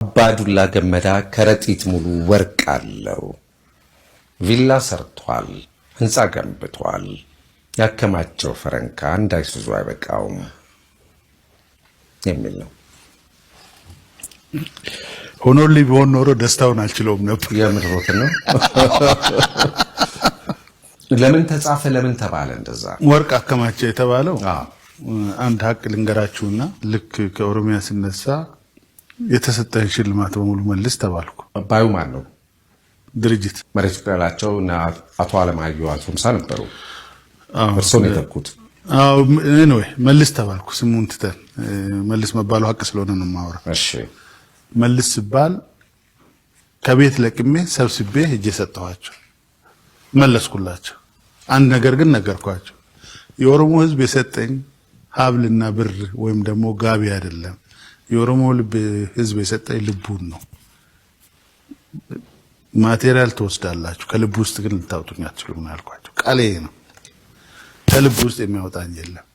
አባዱላ ገመዳ ከረጢት ሙሉ ወርቅ አለው። ቪላ ሰርቷል፣ ህንፃ ገንብቷል። ያከማቸው ፈረንካ እንዳይሱዙ አይበቃውም የሚል ነው። ሆኖልኝ ቢሆን ኖሮ ደስታውን አልችለውም ነበር። የምድሮት ነው። ለምን ተጻፈ? ለምን ተባለ? እንደዛ ወርቅ አከማቸ የተባለው አንድ ሀቅ ልንገራችሁና ልክ ከኦሮሚያ ሲነሳ የተሰጠኝ ሽልማት በሙሉ መልስ ተባልኩ። ባዩ ማን ነው? ድርጅት መሬት ያላቸው እና አቶ አለማየሁ አቶምሳ ነበሩ። እርሶን የተኩት? አዎ ነው። መልስ ተባልኩ። ስሙን ትተን መልስ መባሉ ሀቅ ስለሆነ ነው የማወራው። እሺ መልስ ሲባል ከቤት ለቅሜ ሰብስቤ ሄጄ ሰጠኋቸው፣ መለስኩላቸው። አንድ ነገር ግን ነገርኳቸው። የኦሮሞ ህዝብ የሰጠኝ ሀብልና ብር ወይም ደግሞ ጋቢ አይደለም። የኦሮሞ ህዝብ የሰጠኝ ልቡን ነው። ማቴሪያል ተወስዳላችሁ፣ ከልብ ውስጥ ግን ልታውጡኝ አትችሉም አልኳቸው። ቃሌ ነው። ከልብ ውስጥ የሚያወጣኝ የለም።